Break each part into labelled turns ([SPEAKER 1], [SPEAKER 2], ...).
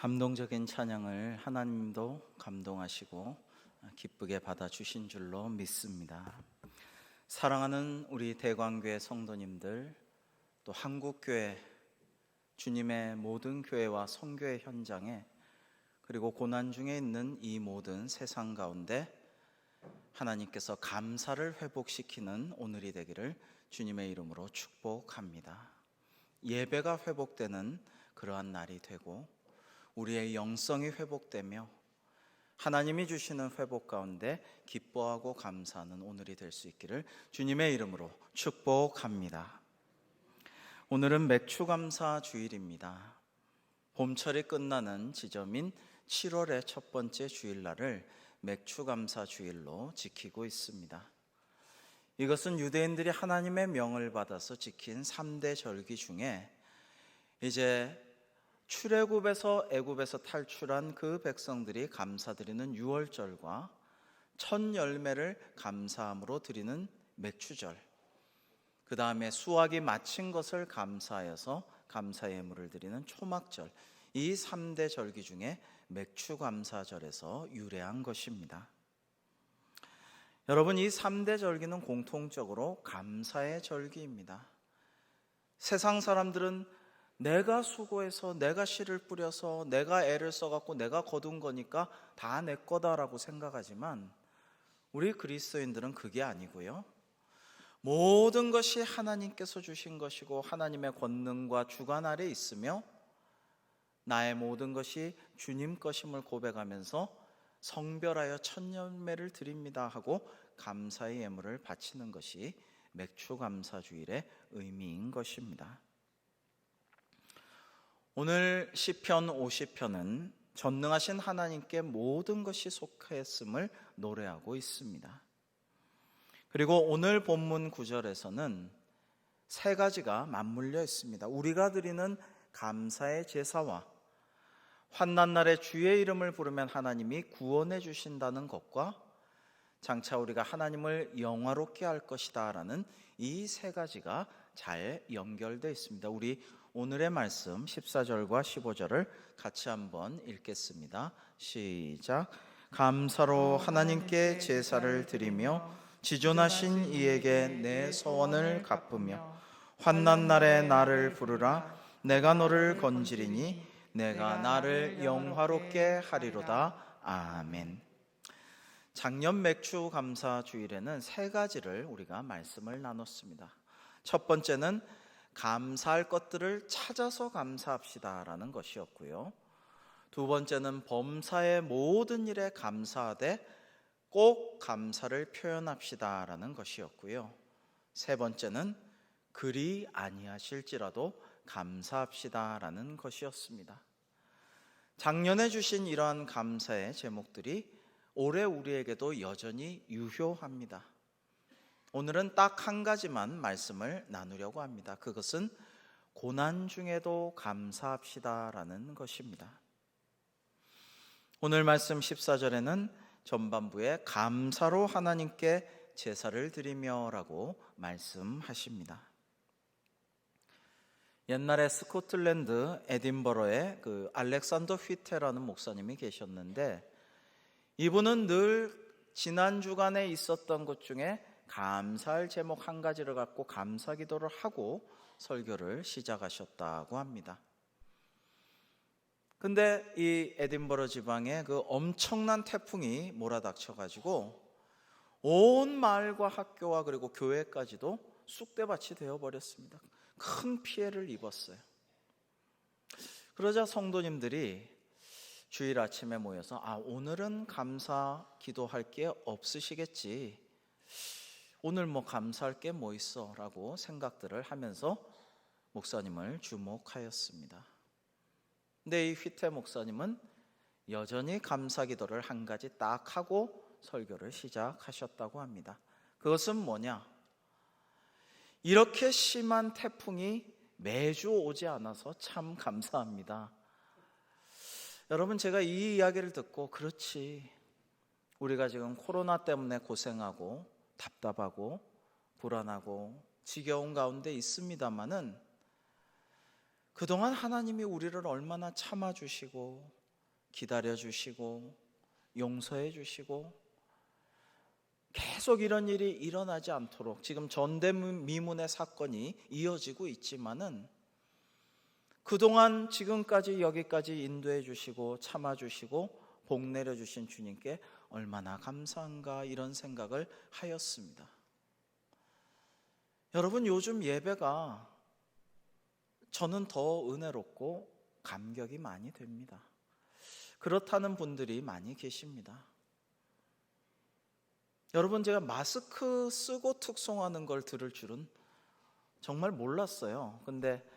[SPEAKER 1] 감동적인 찬양을 하나님도 감동하시고 기쁘게 받아주신 줄로 믿습니다. 사랑하는 우리 대광교회 성도님들, 또 한국교회, 주님의 모든 교회와 선교의 현장에, 그리고 고난 중에 있는 이 모든 세상 가운데 하나님께서 감사를 회복시키는 오늘이 되기를 주님의 이름으로 축복합니다. 예배가 회복되는 그러한 날이 되고 우리의 영성이 회복되며 하나님이 주시는 회복 가운데 기뻐하고 감사하는 오늘이 될 수 있기를 주님의 이름으로 축복합니다. 오늘은 맥추감사 주일입니다. 봄철이 끝나는 지점인 7월의 첫 번째 주일날을 맥추감사 주일로 지키고 있습니다. 이것은 유대인들이 하나님의 명을 받아서 지킨 3대 절기 중에 이제 출애굽에서 애굽에서 탈출한 그 백성들이 감사드리는 유월절과 첫 열매를 감사함으로 드리는 맥추절, 그 다음에 수확이 마친 것을 감사하여서 감사의 예물을 드리는 초막절, 이 3대 절기 중에 맥추감사절에서 유래한 것입니다. 여러분, 이 3대 절기는 공통적으로 감사의 절기입니다. 세상 사람들은 내가 수고해서, 내가 씨를 뿌려서, 내가 애를 써갖고 내가 거둔 거니까 다 내 거다라고 생각하지만 우리 그리스도인들은 그게 아니고요, 모든 것이 하나님께서 주신 것이고 하나님의 권능과 주관 아래 있으며 나의 모든 것이 주님 것임을 고백하면서 성별하여 첫 열매를 드립니다 하고 감사의 예물을 바치는 것이 맥추감사주일의 의미인 것입니다. 오늘 시편 50편은 전능하신 하나님께 모든 것이 속하였음을 노래하고 있습니다. 그리고 오늘 본문 9절에서는 세 가지가 맞물려 있습니다. 우리가 드리는 감사의 제사와 환난날에 주의 이름을 부르면 하나님이 구원해 주신다는 것과 장차 우리가 하나님을 영화롭게 할 것이다 라는 이 세 가지가 잘 연결되어 있습니다. 우리 오늘의 말씀 14절과 15절을 같이 한번 읽겠습니다. 시작. 감사로 하나님께 제사를 드리며 지존하신 이에게 내 소원을 갚으며 환난날에 나를 부르라. 내가 너를 건지리니 내가 나를 영화롭게 하리로다. 아멘. 작년 맥추감사주일에는 세 가지를 우리가 말씀을 나눴습니다. 첫 번째는 감사할 것들을 찾아서 감사합시다 라는 것이었고요, 두 번째는 범사의 모든 일에 감사하되 꼭 감사를 표현합시다 라는 것이었고요, 세 번째는 그리 아니하실지라도 감사합시다 라는 것이었습니다. 작년에 주신 이러한 감사의 제목들이 올해 우리에게도 여전히 유효합니다. 오늘은 딱 한 가지만 말씀을 나누려고 합니다. 그것은 고난 중에도 감사합시다 라는 것입니다. 오늘 말씀 14절에는 전반부에 감사로 하나님께 제사를 드리며 라고 말씀하십니다. 옛날에 스코틀랜드 에딘버러에 그 알렉산더 휘테라는 목사님이 계셨는데, 이분은 늘 지난 주간에 있었던 것 중에 감사할 제목 한 가지를 갖고 감사 기도를 하고 설교를 시작하셨다고 합니다. 근데 이 에딘버러 지방에 그 엄청난 태풍이 몰아닥쳐가지고 온 마을과 학교와 그리고 교회까지도 쑥대밭이 되어버렸습니다. 큰 피해를 입었어요. 그러자 성도님들이 주일 아침에 모여서 오늘은 감사 기도할 게 없으시겠지, 오늘 뭐 감사할 게 뭐 있어 라고 생각들을 하면서 목사님을 주목하였습니다. 근데 이 휘태 목사님은 여전히 감사 기도를 한 가지 딱 하고 설교를 시작하셨다고 합니다. 그것은 뭐냐? 이렇게 심한 태풍이 매주 오지 않아서 참 감사합니다. 여러분, 제가 이 이야기를 듣고 그렇지, 우리가 지금 코로나 때문에 고생하고 답답하고 불안하고 지겨운 가운데 있습니다마는 그동안 하나님이 우리를 얼마나 참아주시고 기다려주시고 용서해주시고 계속 이런 일이 일어나지 않도록 지금 전대미문의 사건이 이어지고 있지만은 그동안 지금까지 여기까지 인도해 주시고 참아 주시고 복 내려 주신 주님께 얼마나 감사한가 이런 생각을 하였습니다. 여러분, 요즘 예배가 저는 더 은혜롭고 감격이 많이 됩니다. 그렇다는 분들이 많이 계십니다. 여러분, 제가 마스크 쓰고 특송하는 걸 들을 줄은 정말 몰랐어요. 근데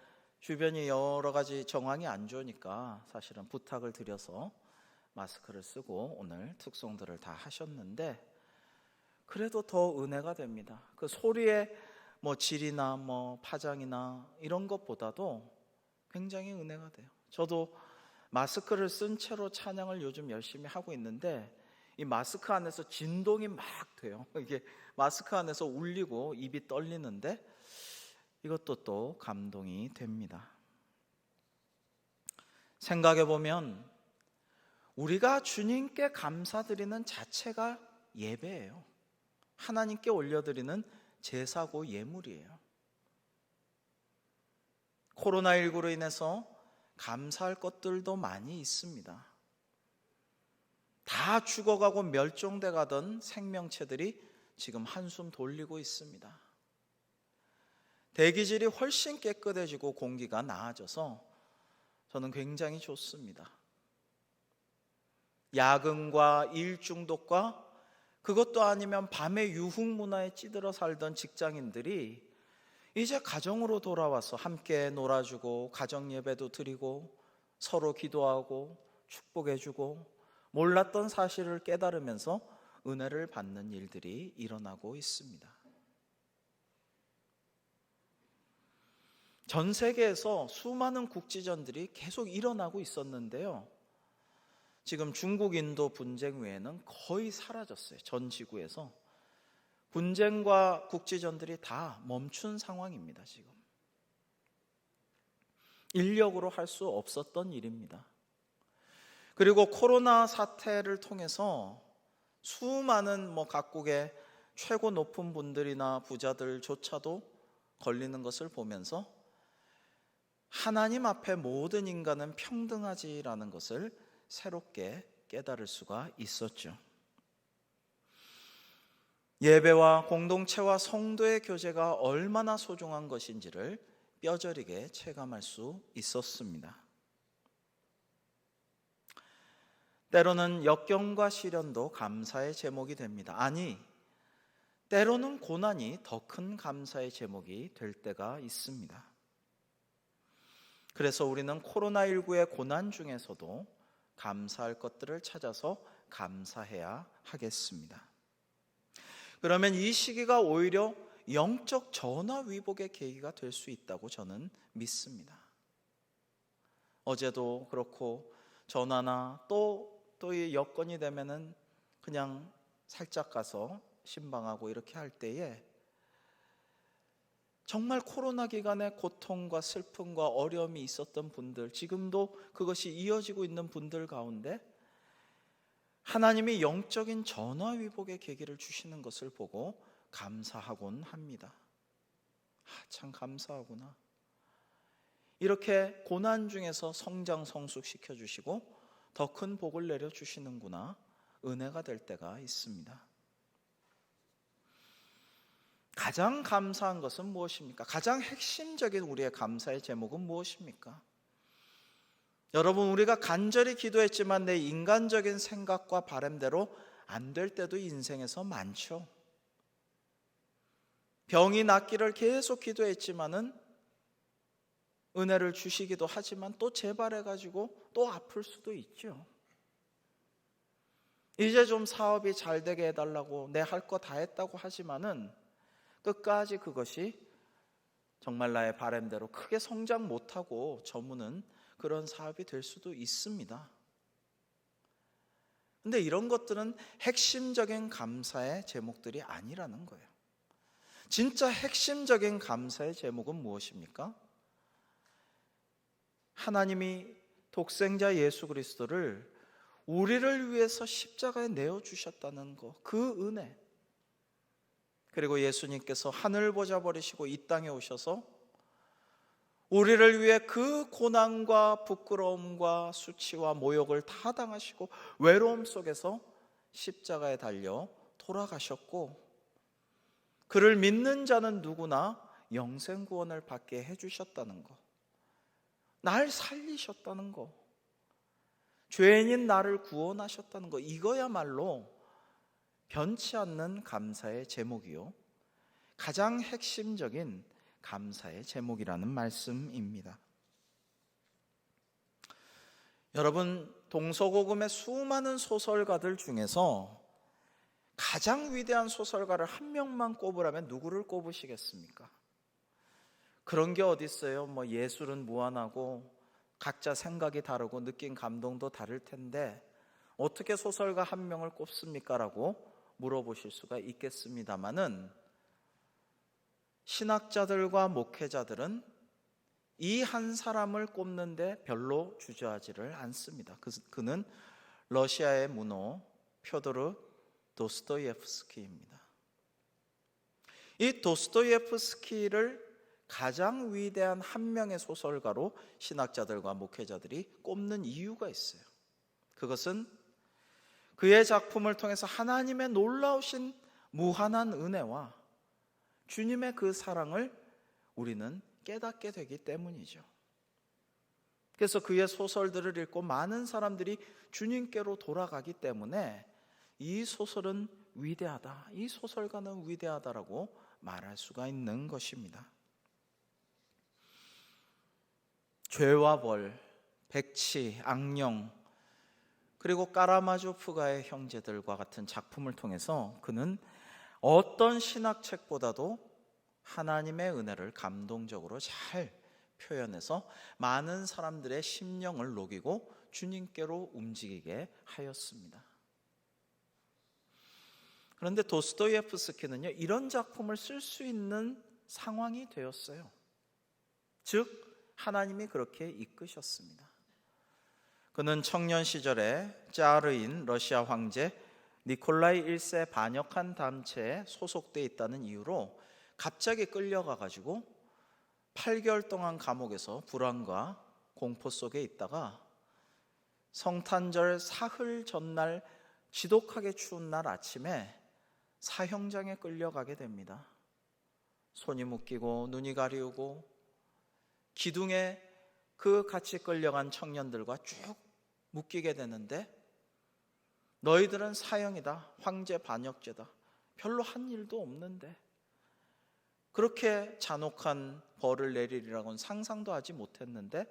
[SPEAKER 1] 주변이 여러 가지 정황이 안 좋으니까 사실은 부탁을 드려서 마스크를 쓰고 오늘 특송들을 다 하셨는데 그래도 더 은혜가 됩니다. 그 소리의 질이나 파장이나 이런 것보다도 굉장히 은혜가 돼요. 저도 마스크를 쓴 채로 찬양을 요즘 열심히 하고 있는데 이 마스크 안에서 진동이 막 돼요. 이게 마스크 안에서 울리고 입이 떨리는데 이것도 또 감동이 됩니다. 생각해 보면 우리가 주님께 감사드리는 자체가 예배예요. 하나님께 올려드리는 제사고 예물이에요. 코로나19로 인해서 감사할 것들도 많이 있습니다. 다 죽어가고 멸종돼 가던 생명체들이 지금 한숨 돌리고 있습니다. 대기질이 훨씬 깨끗해지고 공기가 나아져서 저는 굉장히 좋습니다. 야근과 일 중독과 그것도 아니면 밤에 유흥문화에 찌들어 살던 직장인들이 이제 가정으로 돌아와서 함께 놀아주고 가정 예배도 드리고 서로 기도하고 축복해주고 몰랐던 사실을 깨달으면서 은혜를 받는 일들이 일어나고 있습니다. 전 세계에서 수많은 국지전들이 계속 일어나고 있었는데요. 지금 중국 인도 분쟁 외에는 거의 사라졌어요. 전 지구에서 분쟁과 국지전들이 다 멈춘 상황입니다. 지금 인력으로 할 수 없었던 일입니다. 그리고 코로나 사태를 통해서 수많은 각국의 최고 높은 분들이나 부자들조차도 걸리는 것을 보면서 하나님 앞에 모든 인간은 평등하지라는 것을 새롭게 깨달을 수가 있었죠. 예배와 공동체와 성도의 교제가 얼마나 소중한 것인지를 뼈저리게 체감할 수 있었습니다. 때로는 역경과 시련도 감사의 제목이 됩니다. 아니, 때로는 고난이 더 큰 감사의 제목이 될 때가 있습니다. 그래서 우리는 코로나19의 고난 중에서도 감사할 것들을 찾아서 감사해야 하겠습니다. 그러면 이 시기가 오히려 영적 전화위복의 계기가 될 수 있다고 저는 믿습니다. 어제도 그렇고 전화나 또 이 여건이 되면은 그냥 살짝 가서 신방하고 이렇게 할 때에 정말 코로나 기간에 고통과 슬픔과 어려움이 있었던 분들, 지금도 그것이 이어지고 있는 분들 가운데 하나님이 영적인 전화위복의 계기를 주시는 것을 보고 감사하곤 합니다. 참 감사하구나. 이렇게 고난 중에서 성장 성숙시켜 주시고 더 큰 복을 내려 주시는구나, 은혜가 될 때가 있습니다. 가장 감사한 것은 무엇입니까? 가장 핵심적인 우리의 감사의 제목은 무엇입니까? 여러분, 우리가 간절히 기도했지만 내 인간적인 생각과 바람대로 안 될 때도 인생에서 많죠. 병이 낫기를 계속 기도했지만은 은혜를 주시기도 하지만 또 재발해가지고 또 아플 수도 있죠. 이제 좀 사업이 잘 되게 해달라고 내 할 거 다 했다고 하지만은 끝까지 그것이 정말 나의 바람대로 크게 성장 못하고 저무는 그런 사업이 될 수도 있습니다. 근데 이런 것들은 핵심적인 감사의 제목들이 아니라는 거예요. 진짜 핵심적인 감사의 제목은 무엇입니까? 하나님이 독생자 예수 그리스도를 우리를 위해서 십자가에 내어주셨다는 것, 그 은혜. 그리고 예수님께서 하늘 보좌 버리시고 이 땅에 오셔서 우리를 위해 그 고난과 부끄러움과 수치와 모욕을 다 당하시고 외로움 속에서 십자가에 달려 돌아가셨고, 그를 믿는 자는 누구나 영생 구원을 받게 해주셨다는 것, 날 살리셨다는 것, 죄인인 나를 구원하셨다는 것, 이거야말로 변치 않는 감사의 제목이요, 가장 핵심적인 감사의 제목이라는 말씀입니다. 여러분, 동서고금의 수많은 소설가들 중에서 가장 위대한 소설가를 한 명만 꼽으라면 누구를 꼽으시겠습니까? 그런 게 어디 있어요? 예술은 무한하고 각자 생각이 다르고 느낀 감동도 다를 텐데 어떻게 소설가 한 명을 꼽습니까? 라고 물어보실 수가 있겠습니다마는, 신학자들과 목회자들은 이 한 사람을 꼽는데 별로 주저하지를 않습니다. 그는 러시아의 문호 퓨도르 도스토옙스키입니다. 이 도스토옙스키를 가장 위대한 한 명의 소설가로 신학자들과 목회자들이 꼽는 이유가 있어요. 그것은 그의 작품을 통해서 하나님의 놀라우신 무한한 은혜와 주님의 그 사랑을 우리는 깨닫게 되기 때문이죠. 그래서 그의 소설들을 읽고 많은 사람들이 주님께로 돌아가기 때문에 이 소설은 위대하다, 이 소설가는 위대하다라고 말할 수가 있는 것입니다. 죄와 벌, 백치, 악령, 그리고 까라마조프가의 형제들과 같은 작품을 통해서 그는 어떤 신학책보다도 하나님의 은혜를 감동적으로 잘 표현해서 많은 사람들의 심령을 녹이고 주님께로 움직이게 하였습니다. 그런데 도스토옙스키는요, 이런 작품을 쓸 수 있는 상황이 되었어요. 즉 하나님이 그렇게 이끄셨습니다. 그는 청년 시절에 짜르인 러시아 황제 니콜라이 1세 반역한 단체에 소속돼 있다는 이유로 갑자기 끌려가 가지고 8개월 동안 감옥에서 불안과 공포 속에 있다가 성탄절 사흘 전날 지독하게 추운 날 아침에 사형장에 끌려가게 됩니다. 손이 묶이고 눈이 가리우고 기둥에 그 같이 끌려간 청년들과 쭉 묶이게 되는데, 너희들은 사형이다, 황제 반역죄다, 별로 한 일도 없는데 그렇게 잔혹한 벌을 내리리라고는 상상도 하지 못했는데,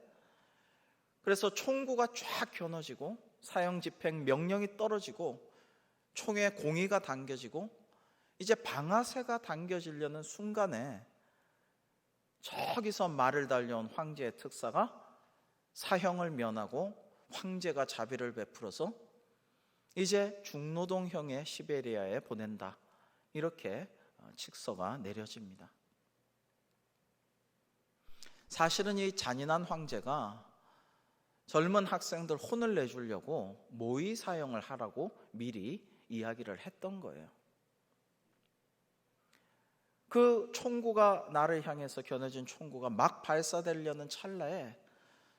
[SPEAKER 1] 그래서 총구가 쫙 겨눠지고 사형 집행 명령이 떨어지고 총에 공의가 당겨지고 이제 방아쇠가 당겨지려는 순간에 저기서 말을 달려온 황제의 특사가 사형을 면하고 황제가 자비를 베풀어서 이제 중노동형의 시베리아에 보낸다, 이렇게 칙서가 내려집니다. 사실은 이 잔인한 황제가 젊은 학생들 혼을 내주려고 모의 사형을 하라고 미리 이야기를 했던 거예요. 그 총구가, 나를 향해서 겨눠진 총구가 막 발사되려는 찰나에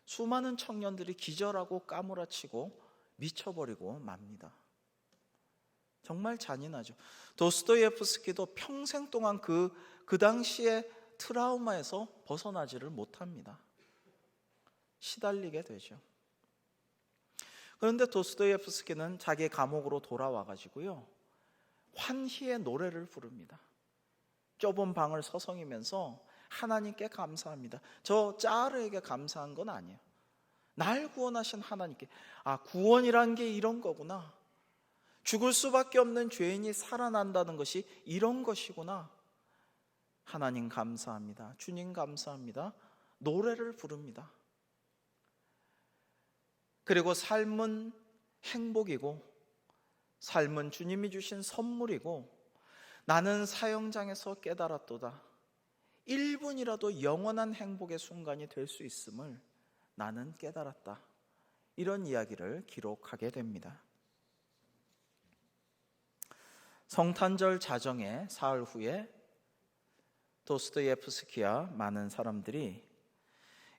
[SPEAKER 1] 수많은 청년들이 기절하고 까무라치고 미쳐버리고 맙니다. 정말 잔인하죠. 도스토옙스키도 평생 동안 그 당시의 트라우마에서 벗어나지를 못합니다. 시달리게 되죠. 그런데 도스토옙스키는 자기 감옥으로 돌아와 가지고요, 환희의 노래를 부릅니다. 좁은 방을 서성이면서 하나님께 감사합니다. 저 짜르에게 감사한 건 아니에요. 날 구원하신 하나님께, 구원이란 게 이런 거구나, 죽을 수밖에 없는 죄인이 살아난다는 것이 이런 것이구나, 하나님 감사합니다, 주님 감사합니다, 노래를 부릅니다. 그리고 삶은 행복이고 삶은 주님이 주신 선물이고 나는 사형장에서 깨달았도다, 1분이라도 영원한 행복의 순간이 될 수 있음을 나는 깨달았다. 이런 이야기를 기록하게 됩니다. 성탄절 자정의 사흘 후에 도스토예프스키와 많은 사람들이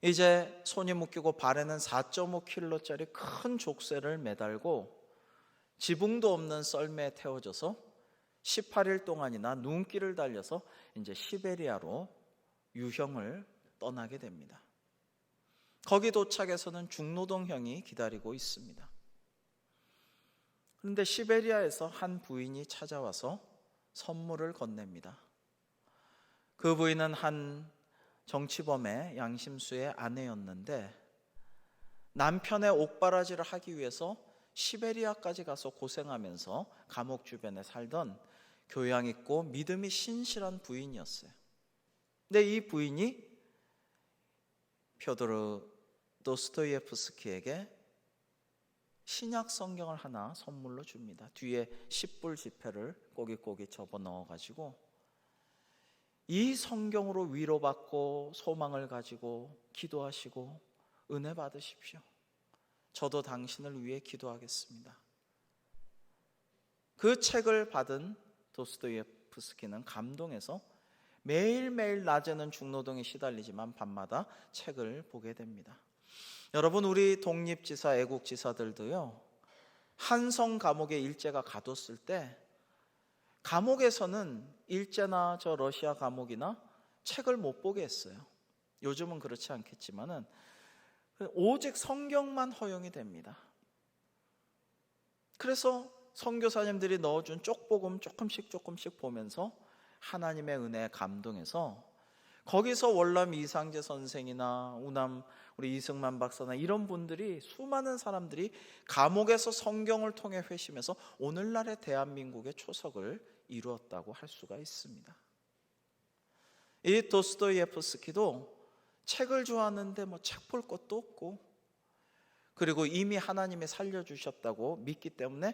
[SPEAKER 1] 이제 손이 묶이고 발에는 4.5kg짜리 큰 족쇄를 매달고 지붕도 없는 썰매에 태워져서 18일 동안이나 눈길을 달려서 이제 시베리아로 유형을 떠나게 됩니다. 거기 도착해서는 중노동형이 기다리고 있습니다. 그런데 시베리아에서 한 부인이 찾아와서 선물을 건넵니다. 그 부인은 한 정치범의 양심수의 아내였는데 남편의 옥바라지를 하기 위해서 시베리아까지 가서 고생하면서 감옥 주변에 살던 교양 있고 믿음이 신실한 부인이었어요. 근데 이 부인이 펴도르 도스토예프스키에게 신약 성경을 하나 선물로 줍니다. 뒤에 10불 지폐를 꼬깃꼬깃 접어 넣어가지고 이 성경으로 위로받고 소망을 가지고 기도하시고 은혜 받으십시오. 저도 당신을 위해 기도하겠습니다. 그 책을 받은 도스토예프스키는 감동해서 매일매일 낮에는 중노동에 시달리지만 밤마다 책을 보게 됩니다. 여러분, 우리 독립지사, 애국지사들도요, 한성 감옥에 일제가 가뒀을 때 감옥에서는 일제나 저 러시아 감옥이나 책을 못 보게 했어요. 요즘은 그렇지 않겠지만은 오직 성경만 허용이 됩니다. 그래서 선교사님들이 넣어준 쪽복음 조금씩 보면서 하나님의 은혜에 감동해서 거기서 월남 이상재 선생이나 우남 우리 이승만 박사나 이런 분들이, 수많은 사람들이 감옥에서 성경을 통해 회심해서 오늘날의 대한민국의 초석을 이루었다고 할 수가 있습니다. 이 도스토예프스키도 책을 좋아하는데 책 볼 것도 없고, 그리고 이미 하나님이 살려주셨다고 믿기 때문에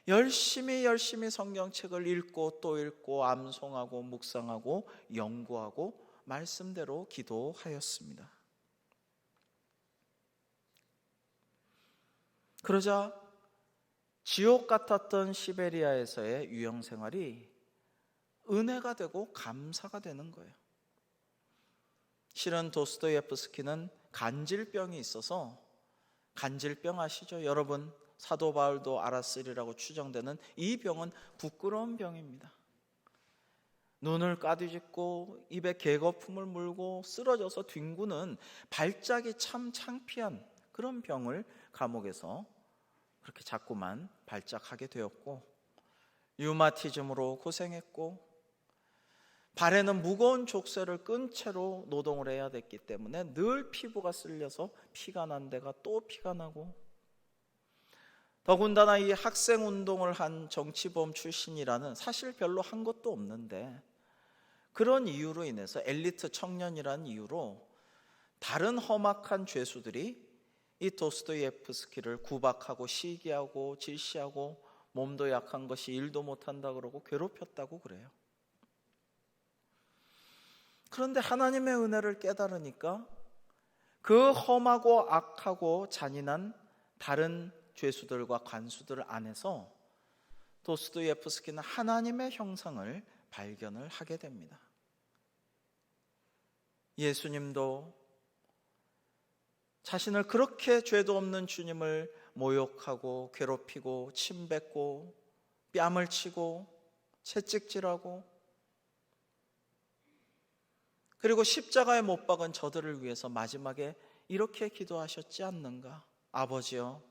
[SPEAKER 1] 열심히 성경책을 읽고 또 읽고 암송하고 묵상하고 연구하고 말씀대로 기도하였습니다. 그러자 지옥 같았던 시베리아에서의 유형 생활이 은혜가 되고 감사가 되는 거예요. 실은 도스토예프스키는 간질병이 있어서, 간질병 아시죠? 여러분, 사도 바울도 알았으리라고 추정되는 이 병은 부끄러운 병입니다. 눈을 까뒤집고 입에 개거품을 물고 쓰러져서 뒹구는 발작이 참 창피한 그런 병을 감옥에서 그렇게 자꾸만 발작하게 되었고, 류마티즘으로 고생했고, 발에는 무거운 족쇄를 끈 채로 노동을 해야 됐기 때문에 늘 피부가 쓸려서 피가 난 데가 또 피가 나고, 더군다나 이 학생운동을 한 정치범 출신이라는, 사실 별로 한 것도 없는데 그런 이유로 인해서, 엘리트 청년이라는 이유로 다른 험악한 죄수들이 이 도스토예프스키를 구박하고 시기하고 질시하고, 몸도 약한 것이 일도 못한다 그러고 괴롭혔다고 그래요. 그런데 하나님의 은혜를 깨달으니까 그 험하고 악하고 잔인한 다른 죄수들과 관수들 안에서 도스토예프스키는 하나님의 형상을 발견을 하게 됩니다. 예수님도 자신을 그렇게 죄도 없는 주님을 모욕하고 괴롭히고 침뱉고 뺨을 치고 채찍질하고, 그리고 십자가에 못 박은 저들을 위해서 마지막에 이렇게 기도하셨지 않는가? 아버지여,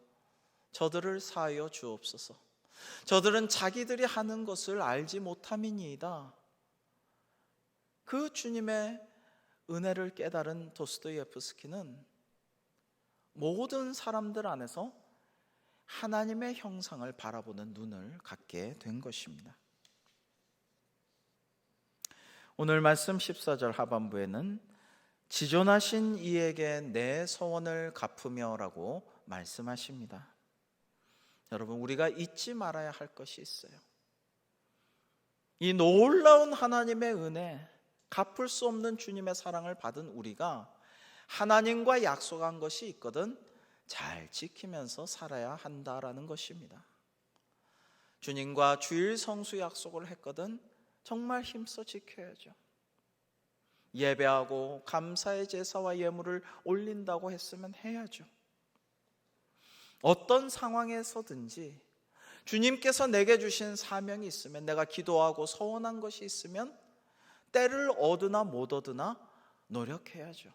[SPEAKER 1] 저들을 사하여 주옵소서. 저들은 자기들이 하는 것을 알지 못함이니이다. 그 주님의 은혜를 깨달은 도스토예프스키는 모든 사람들 안에서 하나님의 형상을 바라보는 눈을 갖게 된 것입니다. 오늘 말씀 14절 하반부에는 지존하신 이에게 내 서원을 갚으며 라고 말씀하십니다. 여러분, 우리가 잊지 말아야 할 것이 있어요. 이 놀라운 하나님의 은혜, 갚을 수 없는 주님의 사랑을 받은 우리가 하나님과 약속한 것이 있거든 잘 지키면서 살아야 한다라는 것입니다. 주님과 주일 성수 약속을 했거든 정말 힘써 지켜야죠. 예배하고 감사의 제사와 예물을 올린다고 했으면 해야죠. 어떤 상황에서든지 주님께서 내게 주신 사명이 있으면, 내가 기도하고 서원한 것이 있으면 때를 얻으나 못 얻으나 노력해야죠.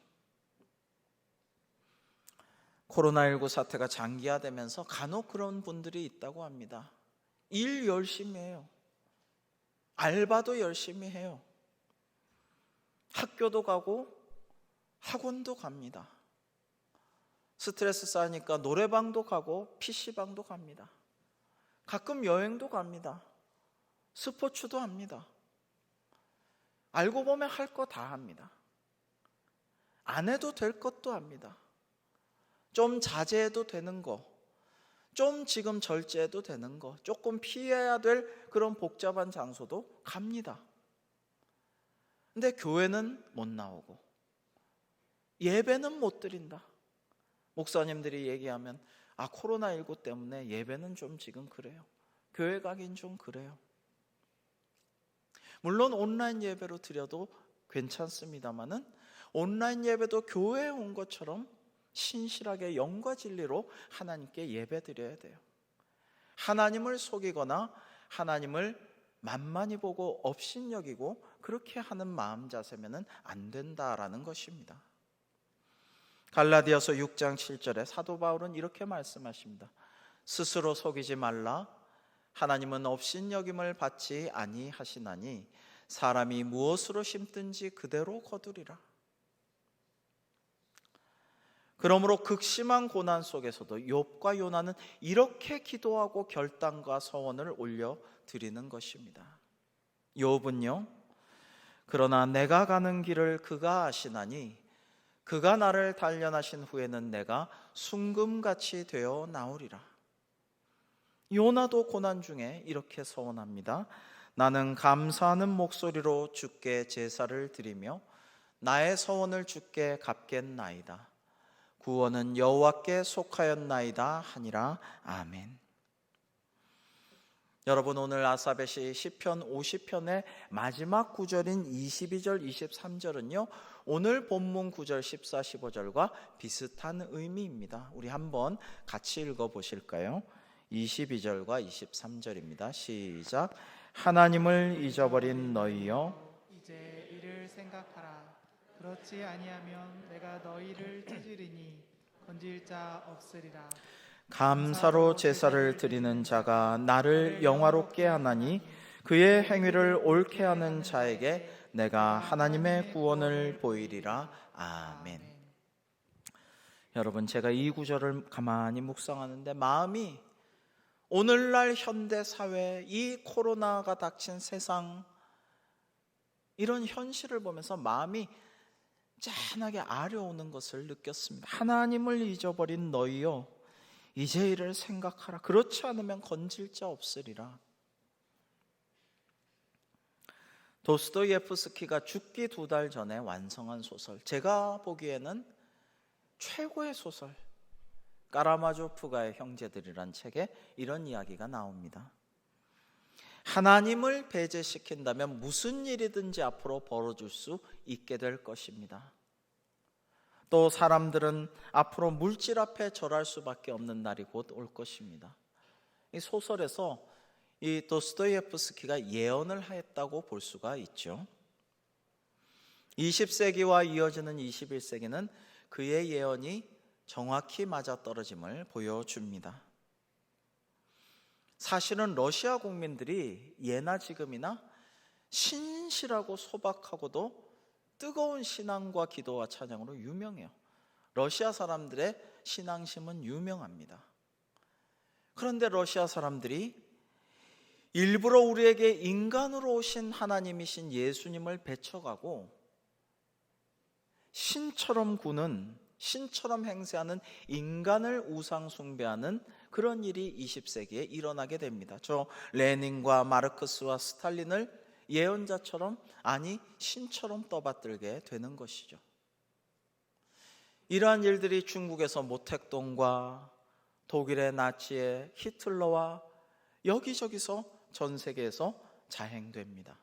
[SPEAKER 1] 코로나19 사태가 장기화되면서 간혹 그런 분들이 있다고 합니다. 일 열심히 해요. 알바도 열심히 해요. 학교도 가고 학원도 갑니다. 스트레스 쌓이니까 노래방도 가고 PC방도 갑니다. 가끔 여행도 갑니다. 스포츠도 합니다. 알고 보면 할 거 다 합니다. 안 해도 될 것도 합니다. 좀 자제해도 되는 거, 좀 지금 절제해도 되는 거, 조금 피해야 될 그런 복잡한 장소도 갑니다. 근데 교회는 못 나오고 예배는 못 드린다. 목사님들이 얘기하면 코로나19 때문에 예배는 좀 지금 그래요. 교회 가긴 좀 그래요. 물론 온라인 예배로 드려도 괜찮습니다만은 온라인 예배도 교회에 온 것처럼 신실하게 영과 진리로 하나님께 예배 드려야 돼요. 하나님을 속이거나 하나님을 만만히 보고 업신여기고 그렇게 하는 마음 자세면은 안 된다라는 것입니다. 갈라디아서 6장 7절에 사도 바울은 이렇게 말씀하십니다. 스스로 속이지 말라. 하나님은 업신여김을 받지 아니하시나니 사람이 무엇으로 심든지 그대로 거두리라. 그러므로 극심한 고난 속에서도 욥과 요나는 이렇게 기도하고 결단과 서원을 올려드리는 것입니다. 욥은요, 그러나 내가 가는 길을 그가 아시나니 그가 나를 단련하신 후에는 내가 순금같이 되어 나오리라. 요나도 고난 중에 이렇게 서원합니다. 나는 감사하는 목소리로 주께 제사를 드리며 나의 서원을 주께 갚겠나이다. 구원은 여호와께 속하였나이다 하니라. 아멘. 여러분, 오늘 아사벳이 시편 50편의 마지막 구절인 22절 23절은요 오늘 본문 9절 14, 15절과 비슷한 의미입니다. 우리 한번 같이 읽어보실까요? 22절과 23절입니다. 시작. 하나님을 잊어버린 너희여
[SPEAKER 2] 이제 이를 생각하라. 그렇지 아니하면 내가 너희를 찢으리니 건질 자 없으리라.
[SPEAKER 1] 감사로 제사를 드리는 자가 나를 영화롭게 하나니 그의 행위를 옳게 하는 자에게 내가 하나님의 구원을 보이리라. 아멘. 여러분, 제가 이 구절을 가만히 묵상하는데 마음이 오늘날 현대 사회, 이 코로나가 닥친 세상, 이런 현실을 보면서 마음이 짠하게 아려오는 것을 느꼈습니다. 하나님을 잊어버린 너희여 이제 이를 생각하라. 그렇지 않으면 건질 자 없으리라. 도스토예프스키가 죽기 2달 전에 완성한 소설, 제가 보기에는 최고의 소설, 까라마조프가의 형제들이란 책에 이런 이야기가 나옵니다. 하나님을 배제시킨다면 무슨 일이든지 앞으로 벌어질 수 있게 될 것입니다. 또 사람들은 앞으로 물질 앞에 절할 수밖에 없는 날이 곧 올 것입니다. 이 소설에서 이 도스토예프스키가 예언을 했다고 볼 수가 있죠. 20세기와 이어지는 21세기는 그의 예언이 정확히 맞아떨어짐을 보여줍니다. 사실은 러시아 국민들이 예나 지금이나 신실하고 소박하고도 뜨거운 신앙과 기도와 찬양으로 유명해요. 러시아 사람들의 신앙심은 유명합니다. 그런데 러시아 사람들이 일부러 우리에게 인간으로 오신 하나님이신 예수님을 배척하고 신처럼 구는, 신처럼 행세하는 인간을 우상 숭배하는 그런 일이 20세기에 일어나게 됩니다. 저 레닌과 마르크스와 스탈린을 예언자처럼, 아니 신처럼 떠받들게 되는 것이죠. 이러한 일들이 중국에서 모택동과 독일의 나치의 히틀러와 여기저기서 전 세계에서 자행됩니다.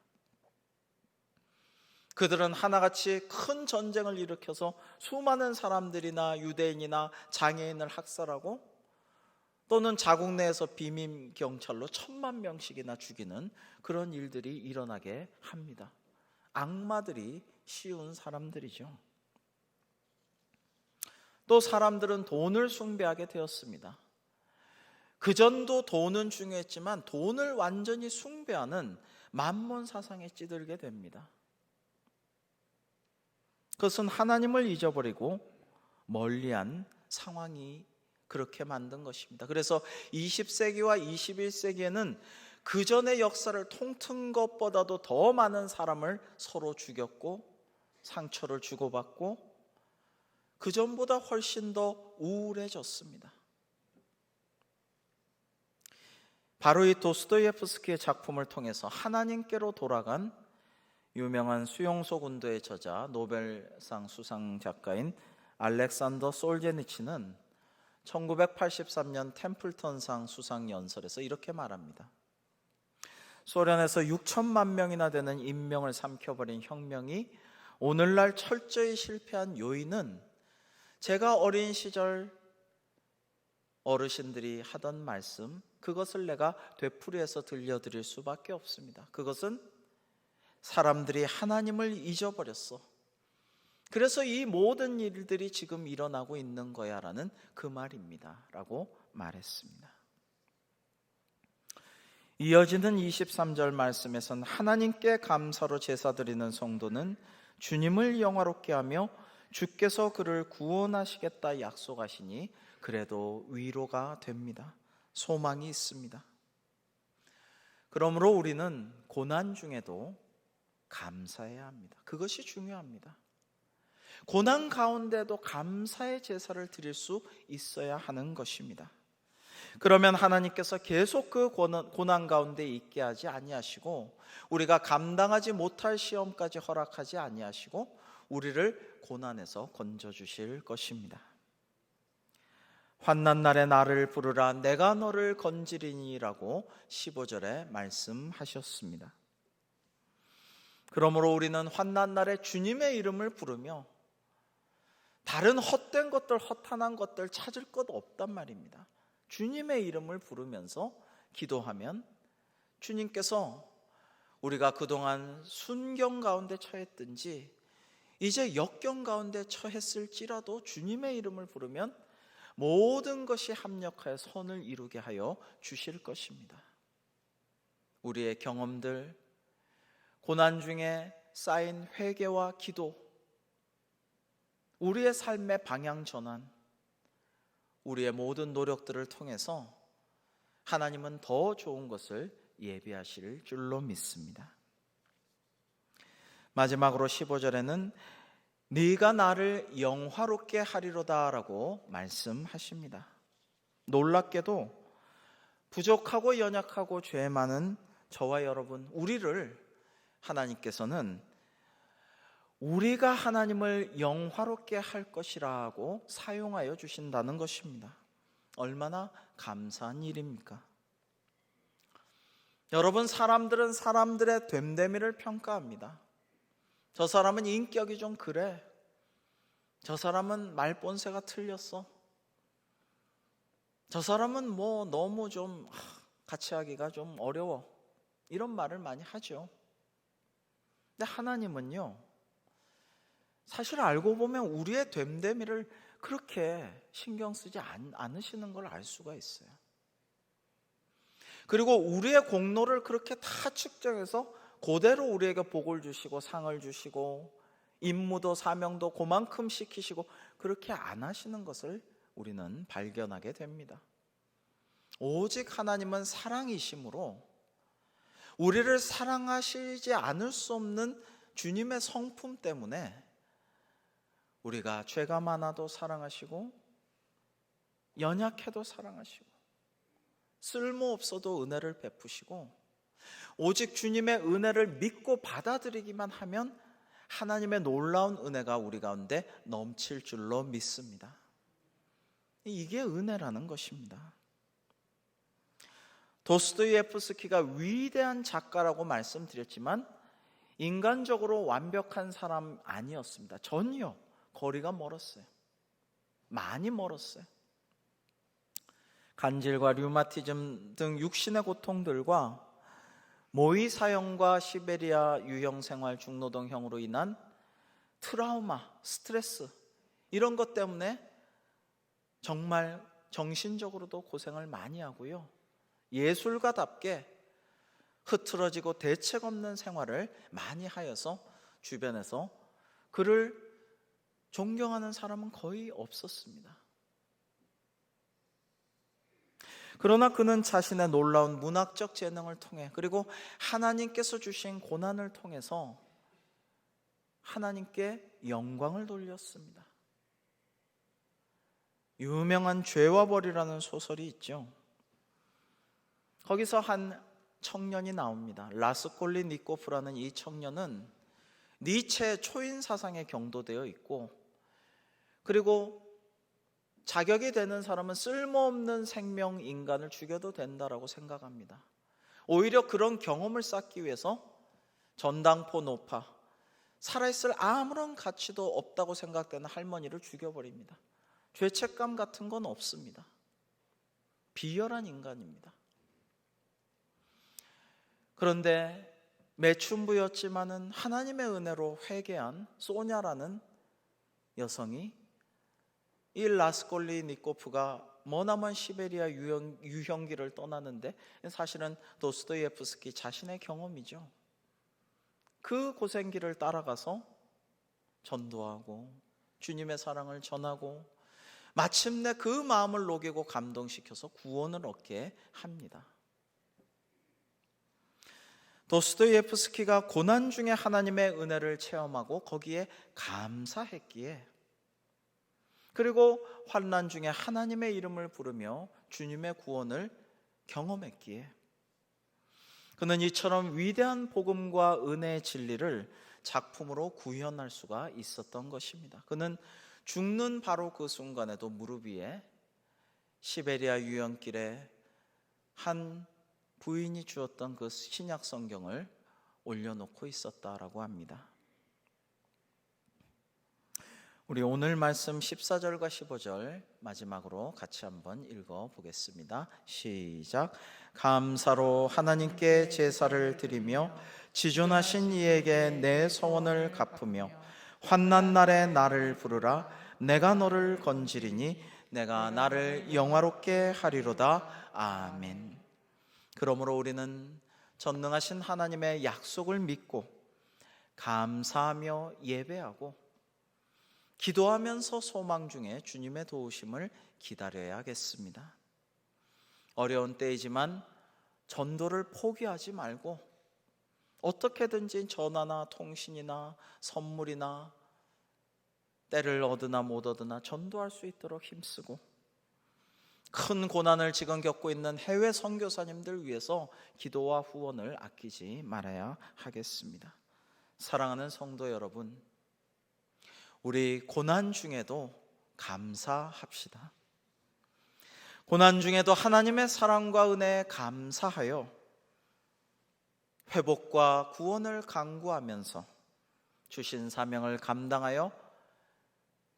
[SPEAKER 1] 그들은 하나같이 큰 전쟁을 일으켜서 수많은 사람들이나 유대인이나 장애인을 학살하고 또는 자국 내에서 비밀 경찰로 10,000명씩이나 죽이는 그런 일들이 일어나게 합니다. 악마들이 씌운 사람들이죠. 또 사람들은 돈을 숭배하게 되었습니다. 그전도 돈은 중요했지만 돈을 완전히 숭배하는 만몬 사상에 찌들게 됩니다. 그것은 하나님을 잊어버리고 멀리한 상황이 그렇게 만든 것입니다. 그래서 20세기와 21세기에는 그전의 역사를 통틀은 것보다도 더 많은 사람을 서로 죽였고 상처를 주고받고 그전보다 훨씬 더 우울해졌습니다. 바로 이 도스토예프스키의 작품을 통해서 하나님께로 돌아간 유명한 수용소 군도의 저자 노벨상 수상 작가인 알렉산더 솔제니치는 1983년 템플턴상 수상 연설에서 이렇게 말합니다. 소련에서 6천만 명이나 되는 인명을 삼켜버린 혁명이 오늘날 철저히 실패한 요인은 제가 어린 시절 어르신들이 하던 말씀, 그것을 내가 되풀이해서 들려드릴 수밖에 없습니다. 그것은 사람들이 하나님을 잊어버렸어. 그래서 이 모든 일들이 지금 일어나고 있는 거야 라는 그 말입니다 라고 말했습니다. 이어지는 23절 말씀에서는 하나님께 감사로 제사드리는 성도는 주님을 영화롭게 하며 주께서 그를 구원하시겠다 약속하시니 그래도 위로가 됩니다. 소망이 있습니다. 그러므로 우리는 고난 중에도 감사해야 합니다. 그것이 중요합니다. 고난 가운데도 감사의 제사를 드릴 수 있어야 하는 것입니다. 그러면 하나님께서 계속 그 고난 가운데 있게 하지 아니하시고 우리가 감당하지 못할 시험까지 허락하지 아니하시고 우리를 고난에서 건져주실 것입니다. 환난 날에 나를 부르라 내가 너를 건지리니라고 15절에 말씀하셨습니다. 그러므로 우리는 환난 날에 주님의 이름을 부르며 다른 헛된 것들, 허탄한 것들 찾을 것 없단 말입니다. 주님의 이름을 부르면서 기도하면 주님께서 우리가 그동안 순경 가운데 처했든지 이제 역경 가운데 처했을지라도 주님의 이름을 부르면 모든 것이 합력하여 선을 이루게 하여 주실 것입니다. 우리의 경험들, 고난 중에 쌓인 회개와 기도, 우리의 삶의 방향 전환, 우리의 모든 노력들을 통해서 하나님은 더 좋은 것을 예비하실 줄로 믿습니다. 마지막으로 15절에는 네가 나를 영화롭게 하리로다 라고 말씀하십니다. 놀랍게도 부족하고 연약하고 죄 많은 저와 여러분, 우리를 하나님께서는 우리가 하나님을 영화롭게 할 것이라고 사용하여 주신다는 것입니다. 얼마나 감사한 일입니까? 여러분, 사람들은 사람들의 됨됨이를 평가합니다. 저 사람은 인격이 좀 그래. 저 사람은 말본새가 틀렸어. 저 사람은 뭐 너무 좀 같이 하기가 좀 어려워. 이런 말을 많이 하죠. 근데 하나님은요, 사실 알고 보면 우리의 됨됨이를 그렇게 신경 쓰지 않으시는 걸 알 수가 있어요. 그리고 우리의 공로를 그렇게 다 측정해서 그대로 우리에게 복을 주시고 상을 주시고 임무도 사명도 그만큼 시키시고 그렇게 안 하시는 것을 우리는 발견하게 됩니다. 오직 하나님은 사랑이심으로 우리를 사랑하시지 않을 수 없는 주님의 성품 때문에 우리가 죄가 많아도 사랑하시고 연약해도 사랑하시고 쓸모없어도 은혜를 베푸시고 오직 주님의 은혜를 믿고 받아들이기만 하면 하나님의 놀라운 은혜가 우리 가운데 넘칠 줄로 믿습니다. 이게 은혜라는 것입니다. 도스토옙스키가 위대한 작가라고 말씀드렸지만 인간적으로 완벽한 사람 아니었습니다. 전혀 거리가 멀었어요. 많이 멀었어요. 간질과 류마티즘 등 육신의 고통들과 모의 사형과 시베리아 유형 생활 중노동형으로 인한 트라우마, 스트레스 이런 것 때문에 정말 정신적으로도 고생을 많이 하고요. 예술가답게 흐트러지고 대책 없는 생활을 많이 하여서 주변에서 그를 존경하는 사람은 거의 없었습니다. 그러나 그는 자신의 놀라운 문학적 재능을 통해 그리고 하나님께서 주신 고난을 통해서 하나님께 영광을 돌렸습니다. 유명한 죄와 벌이라는 소설이 있죠. 거기서 한 청년이 나옵니다. 라스콜리니코프라는 이 청년은 니체의 초인 사상에 경도되어 있고, 그리고 자격이 되는 사람은 쓸모없는 생명 인간을 죽여도 된다라고 생각합니다. 오히려 그런 경험을 쌓기 위해서 전당포 높아 살아있을 아무런 가치도 없다고 생각되는 할머니를 죽여버립니다. 죄책감 같은 건 없습니다. 비열한 인간입니다. 그런데 매춘부였지만은 하나님의 은혜로 회개한 소냐라는 여성이 이 라스콜리니코프가 머나먼 시베리아 유형기를 떠나는데 사실은 도스토옙스키 자신의 경험이죠. 그 고생길을 따라가서 전도하고 주님의 사랑을 전하고 마침내 그 마음을 녹이고 감동시켜서 구원을 얻게 합니다. 도스토옙스키가 고난 중에 하나님의 은혜를 체험하고 거기에 감사했기에, 그리고 환난 중에 하나님의 이름을 부르며 주님의 구원을 경험했기에 그는 이처럼 위대한 복음과 은혜의 진리를 작품으로 구현할 수가 있었던 것입니다. 그는 죽는 바로 그 순간에도 무릎 위에 시베리아 유형길에 한 부인이 주었던 그 신약 성경을 올려놓고 있었다라고 합니다. 우리 오늘 말씀 14절과 15절 마지막으로 같이 한번 읽어보겠습니다. 시작. 감사로 하나님께 제사를 드리며 지존하신 이에게 내 소원을 갚으며 환난 날에 나를 부르라. 내가 너를 건지리니 내가 나를 영화롭게 하리로다. 아멘. 그러므로 우리는 전능하신 하나님의 약속을 믿고 감사하며 예배하고 기도하면서 소망 중에 주님의 도우심을 기다려야겠습니다. 어려운 때이지만 전도를 포기하지 말고 어떻게든지 전화나 통신이나 선물이나 때를 얻으나 못 얻으나 전도할 수 있도록 힘쓰고, 큰 고난을 지금 겪고 있는 해외 선교사님들 위해서 기도와 후원을 아끼지 말아야 하겠습니다. 사랑하는 성도 여러분, 우리 고난 중에도 감사합시다. 고난 중에도 하나님의 사랑과 은혜에 감사하여 회복과 구원을 간구하면서 주신 사명을 감당하여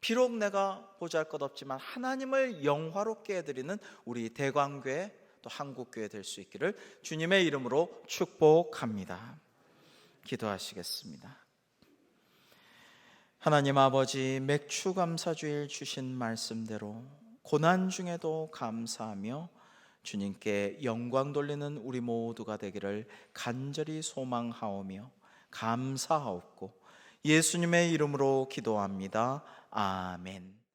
[SPEAKER 1] 비록 내가 보잘것없지만 하나님을 영화롭게 해드리는 우리 대광교회 또 한국교회 될 수 있기를 주님의 이름으로 축복합니다. 기도하시겠습니다. 하나님 아버지, 맥추감사주일 주신 말씀대로 고난 중에도 감사하며 주님께 영광 돌리는 우리 모두가 되기를 간절히 소망하오며 감사하옵고 예수님의 이름으로 기도합니다. 아멘.